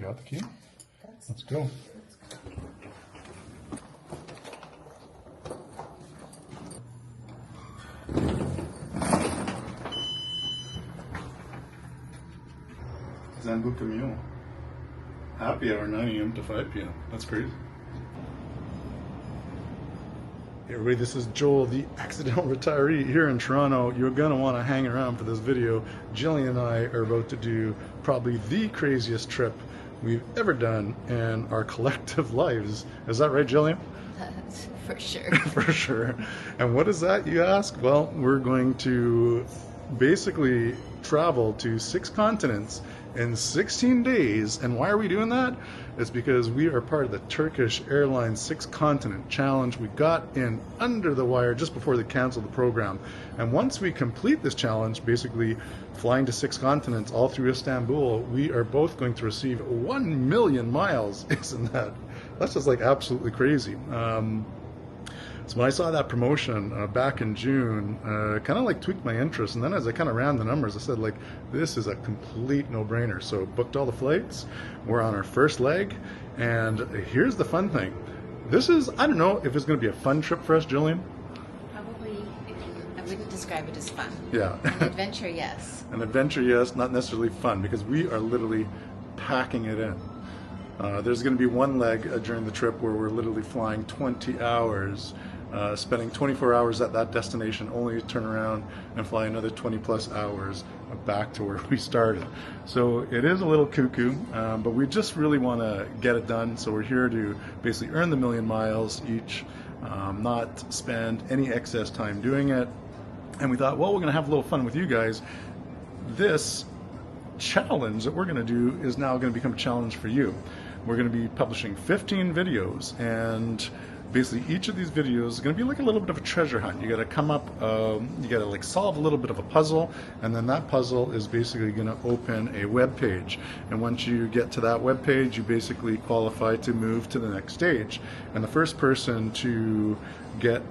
got the key? Let's go. Istanbul commute. Happy hour 9 a.m. to 5 p.m. That's crazy. Hey everybody, this is Joel, the accidental retiree here in Toronto. You're going to want to hang around for this video. Jillian and I are about to do probably the craziest trip we've ever done in our collective lives. Is that right, Jillian? For sure. For sure. And what is that, you ask? Well, we're going to basically travel to 6 continents in 16 days. And why are we doing that? It's because we are part of the Turkish Airlines 6 Continent Challenge. We got in under the wire just before they canceled the program. And once we complete this challenge, basically flying to 6 continents all through Istanbul, we are both going to receive 1 million miles. Isn't that? That's just like absolutely crazy. So when I saw that promotion back in June, kind of like tweaked my interest, and then as I kind of ran the numbers, I said like, this is a complete no-brainer. So booked all the flights, we're on our first leg, and here's the fun thing. This is, I don't know if it's going to be a fun trip for us, Jillian. Probably, I wouldn't describe it as fun. Yeah. An adventure, yes. An adventure, yes, not necessarily fun, because we are literally packing it in. There's going to be one leg during the trip where we're literally flying 20 hours, spending 24 hours at that destination, only to turn around and fly another 20 plus hours back to where we started. So it is a little cuckoo, but we just really want to get it done. So we're here to basically earn the 1 million miles each, not spend any excess time doing it. And we thought, well, we're going to have a little fun with you guys. This challenge that we're going to do is now going to become a challenge for you. We're going to be publishing 15 videos, and basically each of these videos is going to be like a little bit of a treasure hunt. You got to come up, you got to like solve a little bit of a puzzle, and then that puzzle is basically going to open a web page. And once you get to that web page, you basically qualify to move to the next stage. And the first person to get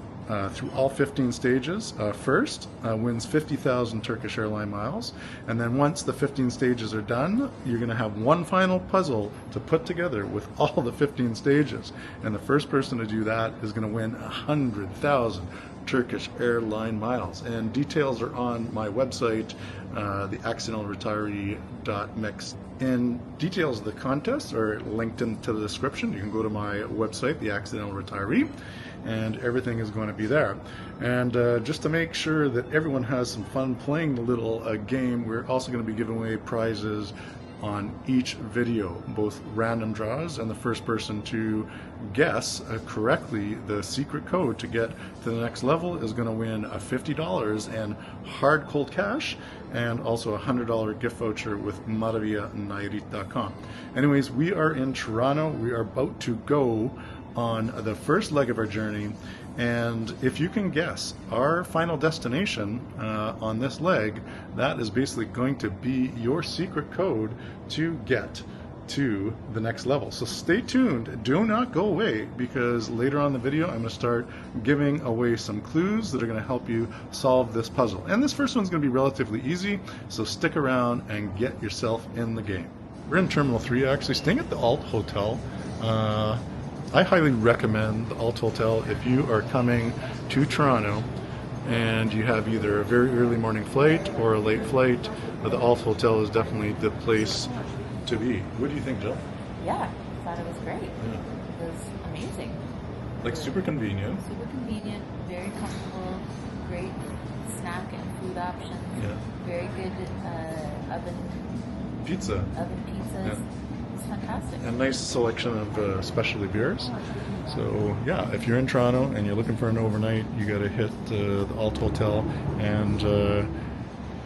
through all 15 stages first wins 50,000 Turkish Airlines miles. And then once the 15 stages are done, you're going to have one final puzzle to put together with all the 15 stages. And the first person to do that is going to win 100,000 Turkish Airlines miles. And details are on my website, theaccidentalretiree.mix. And details of the contest are linked into the description. You can go to my website, The Accidental Retiree, and everything is going to be there. And just to make sure that everyone has some fun playing the little game, we're also going to be giving away prizes on each video, both random draws, and the first person to guess correctly the secret code to get to the next level is going to win $50 and hard cold cash, and also a $100 gift voucher with maravillanairit.com. Anyways, we are in Toronto. We are about to go on the first leg of our journey, and if you can guess our final destination on this leg, that is basically going to be your secret code to get to the next level. So stay tuned, do not go away, because later on in the video I'm going to start giving away some clues that are going to help you solve this puzzle. And this first one's going to be relatively easy, so stick around and get yourself in the game. We're in Terminal 3, actually staying at the Alt Hotel. I highly recommend the Alt Hotel if you are coming to Toronto and you have either a very early morning flight or a late flight. The Alt Hotel is definitely the place to be. What do you think, Jill? Yeah, I thought it was great. Yeah. It was amazing. Like super convenient. Super convenient, very comfortable, great snack and food options. Yeah. Very good oven Pizza. pizzas. Yeah. It's fantastic. A nice selection of specialty beers. So yeah, if you're in Toronto and you're looking for an overnight, you got to hit the Alt Hotel. And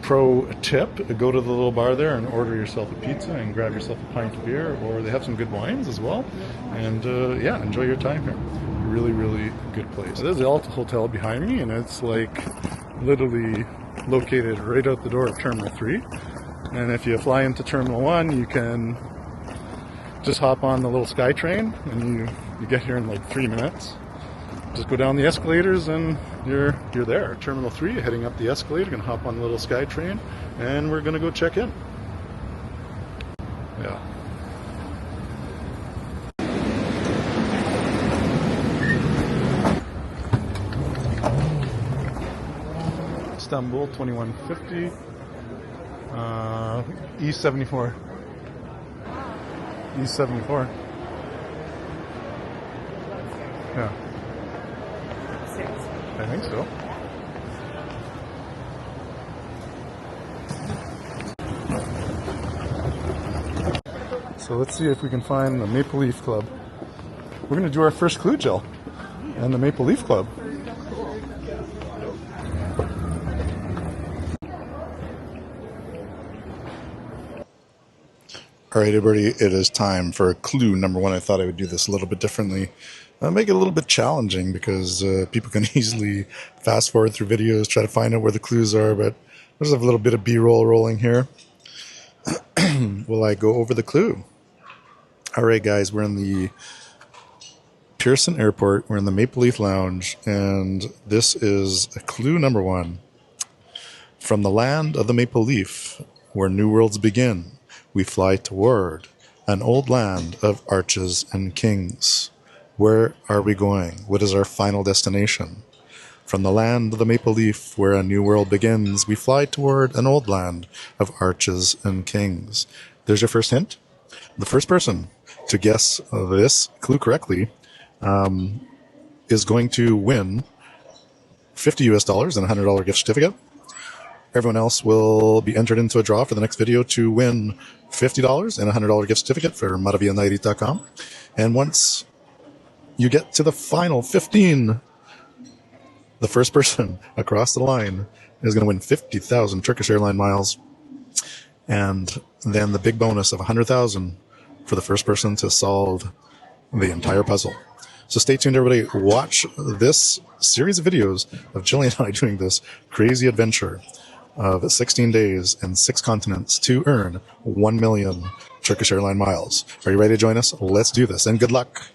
pro tip, go to the little bar there and order yourself a pizza and grab yourself a pint of beer, or they have some good wines as well. And yeah, enjoy your time here. Really, really good place. There's the Alt Hotel behind me, and it's like literally located right out the door of Terminal 3. And if you fly into Terminal 1, you can just hop on the little sky train, and you get here in like 3 minutes. Just go down the escalators and you're there. Terminal 3, heading up the escalator, gonna hop on the little sky train, and we're gonna go check in. Yeah. Istanbul, 2150. E74. E74. Yeah. I think so. So let's see if we can find the Maple Leaf Club. We're going to do our first clue, Jill, and the Maple Leaf Club. All right, everybody, it is time for clue number one. I thought I would do this a little bit differently. Make it a little bit challenging because people can easily fast forward through videos, try to find out where the clues are, but there's a little bit of B-roll rolling here. Will I go over the clue? All right, guys, we're in the Pearson Airport. We're in the Maple Leaf Lounge, and this is clue number one. From the land of the Maple Leaf, where new worlds begin, we fly toward an old land of arches and kings. Where are we going? What is our final destination? From the land of the Maple Leaf, where a new world begins, we fly toward an old land of arches and kings. There's your first hint. The first person to guess this clue correctly is going to win $50 US and a $100 gift certificate. Everyone else will be entered into a draw for the next video to win $50 and a $100 gift certificate for riddle.com. And once you get to the final 15, the first person across the line is going to win 50,000 Turkish Airlines Miles, and then the big bonus of 100,000 for the first person to solve the entire puzzle. So stay tuned, everybody. Watch this series of videos of Jillian and I doing this crazy adventure of 16 days and 6 continents to earn 1 million Turkish Airlines Miles. Are you ready to join us? Let's do this, and good luck.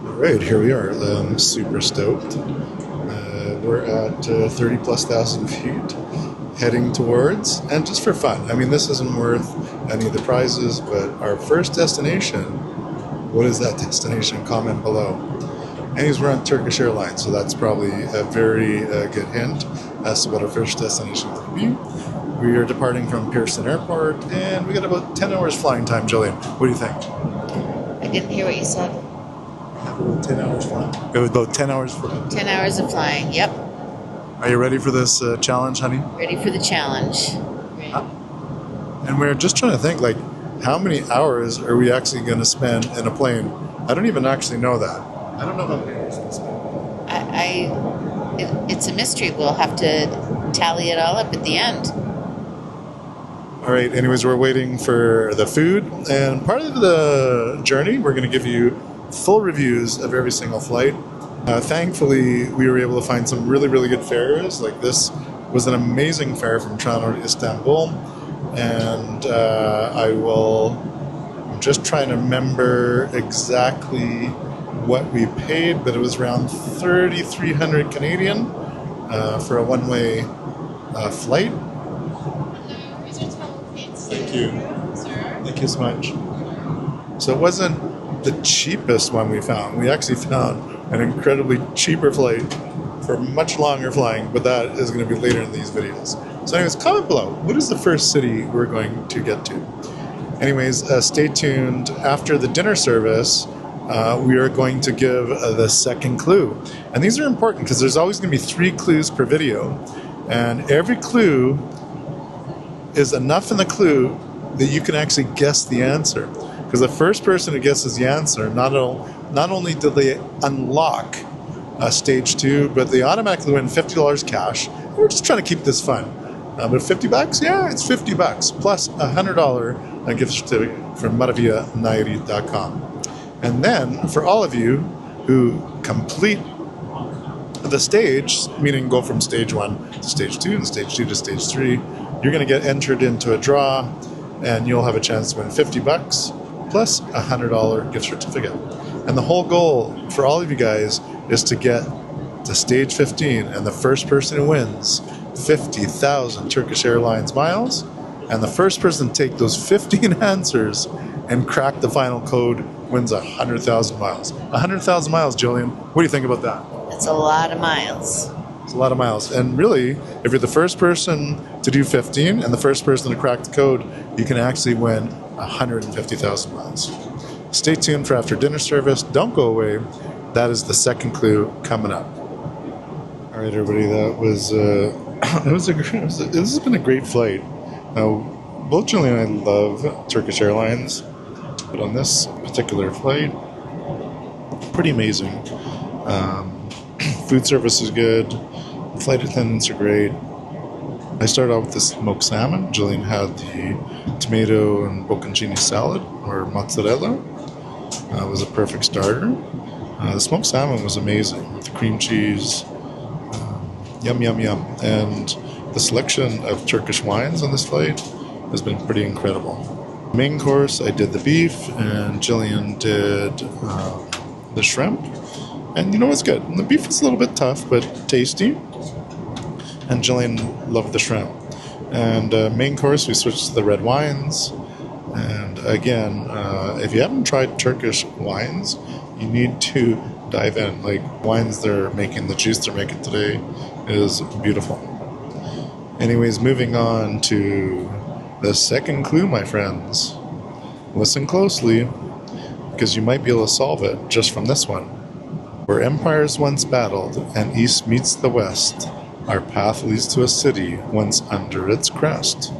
Alright, here we are. I'm super stoked. We're at 30 plus thousand feet, heading towards, and just for fun, I mean, this isn't worth any of the prizes, but our first destination, what is that destination? Comment below. Anyways, we're on Turkish Airlines, so that's probably a very good hint as to what our first destination could be. We are departing from Pearson Airport, and we got about 10 hours flying time. Jillian, what do you think? I didn't hear what you said. 10 hours flying. It was about 10 hours flying. 10 hours of flying, yep. Are you ready for this challenge, honey? Ready for the challenge. And we're just trying to think, like, how many hours are we actually going to spend in a plane? I don't even actually know that. I don't know how many hours we'll spend. It's a mystery. We'll have to tally it all up at the end. All right, anyways, we're waiting for the food. And part of the journey, we're going to give you full reviews of every single flight. Thankfully, we were able to find some really, really good fares. Like, this was an amazing fare from Toronto to Istanbul. And I'm just trying to remember exactly what we paid, but it was around 3,300 Canadian for a one-way flight. Thank you. Thank you so much. So it wasn't the cheapest one we found. We actually found an incredibly cheaper flight for much longer flying, but that is going to be later in these videos. So anyways, comment below, what is the first city we're going to get to? Anyways, stay tuned. After the dinner service, we are going to give the second clue. And these are important because there's always going to be 3 clues per video. And every clue is enough in the clue that you can actually guess the answer. Because the first person who guesses the answer, not only do they unlock stage 2, but they automatically win $50 cash. We're just trying to keep this fun. But $50? Yeah, it's $50 plus a $100 gift certificate from riddle.com. And then for all of you who complete the stage, meaning go from stage 1 to stage 2 and stage 2 to stage 3, you're going to get entered into a draw, and you'll have a chance to win $50 plus a $100 gift certificate. And the whole goal for all of you guys is to get to stage 15, and the first person who wins 50,000 Turkish Airlines miles, and the first person to take those 15 answers and crack the final code wins 100,000 miles. 100,000 miles, Jillian. What do you think about that? That's a lot of miles. It's a lot of miles. And really, if you're the first person to do 15 and the first person to crack the code, you can actually win 150,000 miles. Stay tuned for after dinner service. Don't go away. That is the second clue coming up. All right, everybody. That was this has been a great flight. Now, both Jillian and I love Turkish Airlines, but on this particular flight, pretty amazing. Food service is good. Flight attendants are great. I started out with the smoked salmon. Jillian had the tomato and bocconcini salad, or mozzarella. It was a perfect starter. The smoked salmon was amazing with the cream cheese. Yum, yum, yum. And the selection of Turkish wines on this flight has been pretty incredible. Main course, I did the beef, and Jillian did the shrimp. And you know what's good? The beef is a little bit tough, but tasty. And Jillian loved the shrimp. And main course, we switched to the red wines. And again, if you haven't tried Turkish wines, you need to dive in. Like, wines they're making, the juice they're making today is beautiful. Anyways, moving on to the second clue, my friends. Listen closely, because you might be able to solve it just from this one. Where empires once battled and east meets the west, our path leads to a city once under its crest.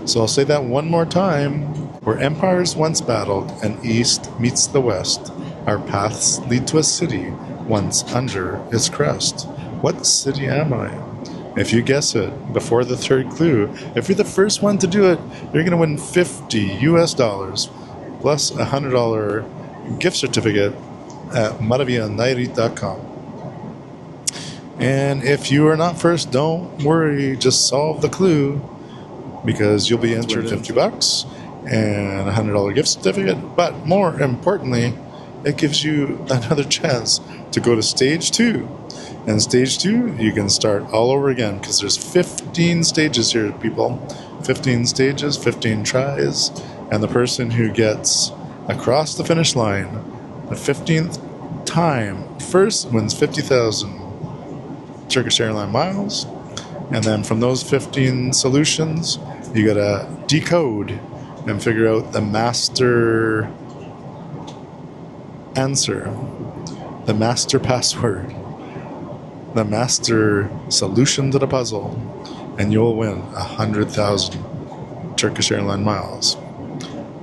So I'll say that one more time. Where empires once battled and east meets the west, our paths lead to a city once under its crest. What city am I? If you guess it before the third clue, if you're the first one to do it, you're going to win $50 plus a $100 gift certificate at maravillanairit.com. And if you are not first, don't worry, just solve the clue, because you'll be entered $50 and a $100 gift certificate. But more importantly, it gives you another chance to go to stage 2. And stage 2, you can start all over again, because there's 15 stages here, people. 15 stages, 15 tries, and the person who gets across the finish line the 15th time first wins 50,000 Turkish Airlines miles. And then from those 15 solutions, you gotta decode and figure out the master answer, the master password, the master solution to the puzzle, and you'll win 100,000 Turkish Airlines miles.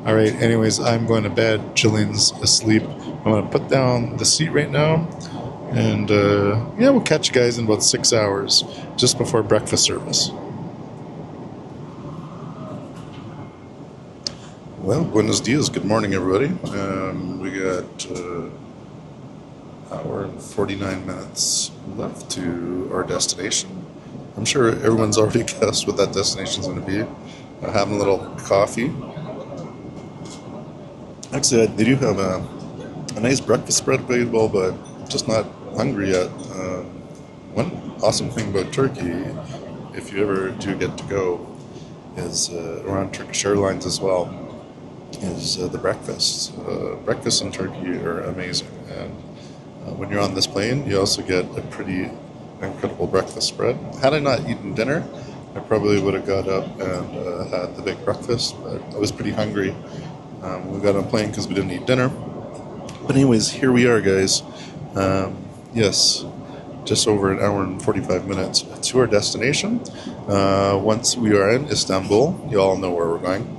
All right, anyways, I'm going to bed. Jillian's asleep. I'm going to put down the seat right now, and we'll catch you guys in about 6 hours, just before breakfast service. Well, buenos dias. Good morning, everybody. We got hour and 49 minutes left to our destination. I'm sure everyone's already guessed what that destination's going to be. Having a little coffee. Actually, they do have a nice breakfast spread available, but I'm just not hungry yet. One awesome thing about Turkey, if you ever do get to go, is around Turkish Airlines as well, is the breakfasts. Breakfasts in Turkey are amazing, and when you're on this plane, you also get a pretty incredible breakfast spread. Had I not eaten dinner, I probably would have got up and had the big breakfast, but I was pretty hungry. We got on a plane because we didn't eat dinner. But anyways, here we are, guys. Yes, just over an hour and 45 minutes to our destination. Once we are in Istanbul, you all know where we're going.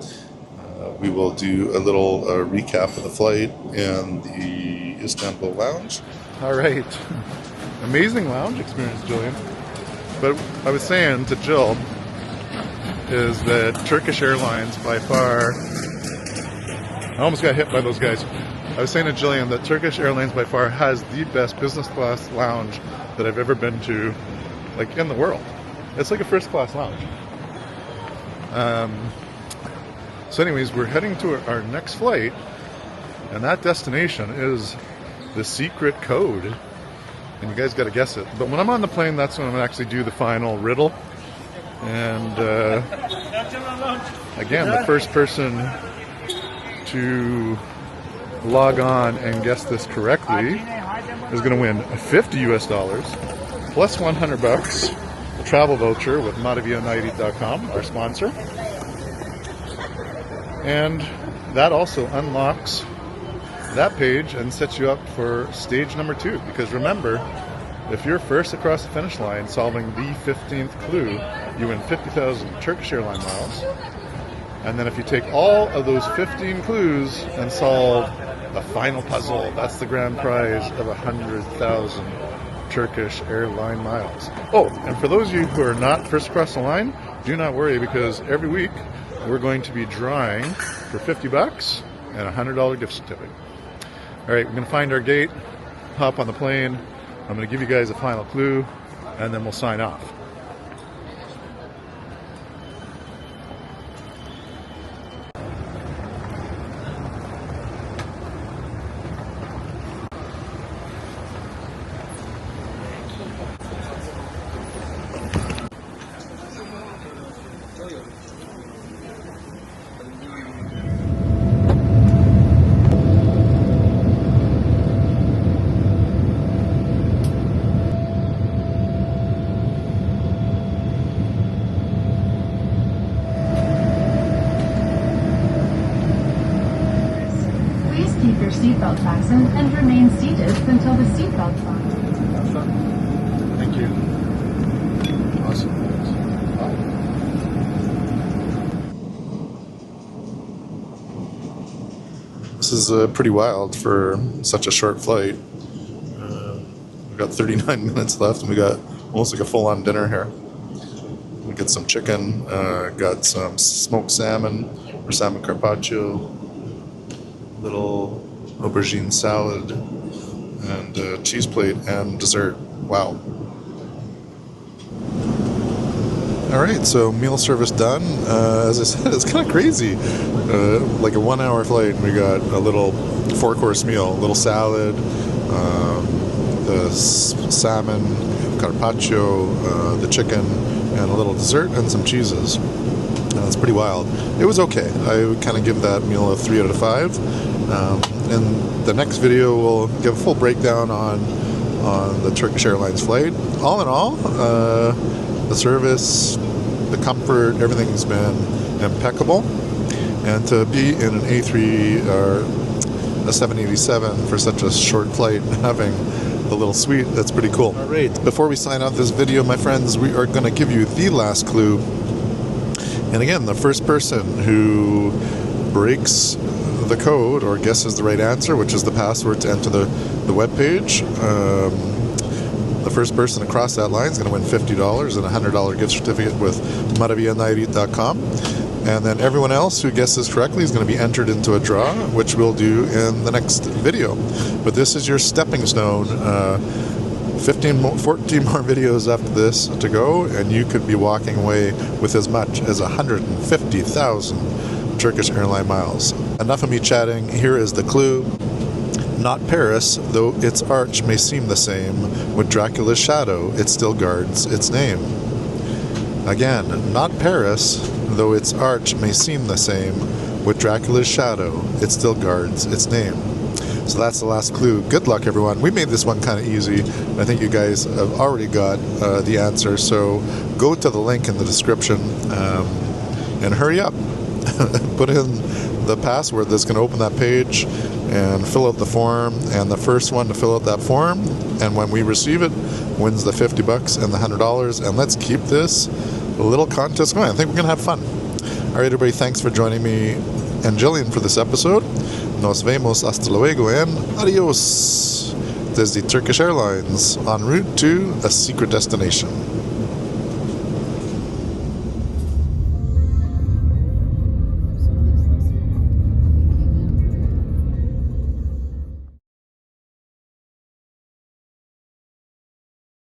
We will do a little recap of the flight in the Istanbul lounge. All right. Amazing lounge experience, Jillian. But I was saying to Jill is that Turkish Airlines by far I almost got hit by those guys. I was saying to Jillian that Turkish Airlines by far has the best business class lounge that I've ever been to, like, in the world. It's like a first class lounge. So anyways, we're heading to our next flight, and that destination is the secret code. And you guys got to guess it. But when I'm on the plane, that's when I'm going to actually do the final riddle. And again, the first person to log on and guess this correctly is going to win $50 plus $100, a travel voucher with riddle.com, our sponsor. And that also unlocks that page and sets you up for stage number 2. Because remember, if you're first across the finish line solving the 15th clue, you win 50,000 Turkish Airlines miles. And then if you take all of those 15 clues and solve the final puzzle, that's the grand prize of 100,000 Turkish Airlines miles. Oh, and for those of you who are not first across the line, do not worry, because every week we're going to be drawing for $50 and a $100 gift certificate. All right, we're going to find our gate, hop on the plane. I'm going to give you guys a final clue, and then we'll sign off. Keep your seatbelt fastened and remain seated until the seatbelt sign. Thank you. Awesome. This is pretty wild for such a short flight. We've got 39 minutes left, and we got almost like a full-on dinner here. We got some chicken, got some smoked salmon or salmon carpaccio, little aubergine salad, and cheese plate and dessert. Wow. Alright, so meal service done. As I said, it's kind of crazy. Like a 1 hour flight, we got a little 4-course meal, a little salad, the salmon, carpaccio, the chicken, and a little dessert and some cheeses. It's pretty wild. It was okay. I would kind of give that meal a 3 out of 5. In the next video, we'll give a full breakdown on the Turkish Airlines flight. All in all, the service, the comfort, everything's been impeccable. And to be in an A3 or a 787 for such a short flight, having the little suite, that's pretty cool. All right, before we sign off this video, my friends, we are going to give you the last clue. And again, the first person who breaks the code or guesses the right answer, which is the password to enter the web page, the first person across that line is going to win $50 and a $100 gift certificate with riddle.com. And then everyone else who guesses correctly is going to be entered into a draw, which we'll do in the next video. But this is your stepping stone. 14 more videos after this to go, and you could be walking away with as much as 150,000 Turkish Airlines miles. Enough of me chatting. Here is the clue. Not Paris, though its arch may seem the same. With Dracula's shadow, it still guards its name. Again, not Paris, though its arch may seem the same. With Dracula's shadow, it still guards its name. So that's the last clue. Good luck, everyone. We made this one kind of easy. I think you guys have already got the answer. So go to the link in the description and hurry up. Put in the password that's going to open that page and fill out the form. And the first one to fill out that form, and when we receive it, wins the $50 and the $100. And let's keep this little contest going. I think we're going to have fun. All right, everybody. Thanks for joining me and Jillian for this episode. Nos vemos hasta luego and adios. There's the Turkish Airlines en route to a secret destination.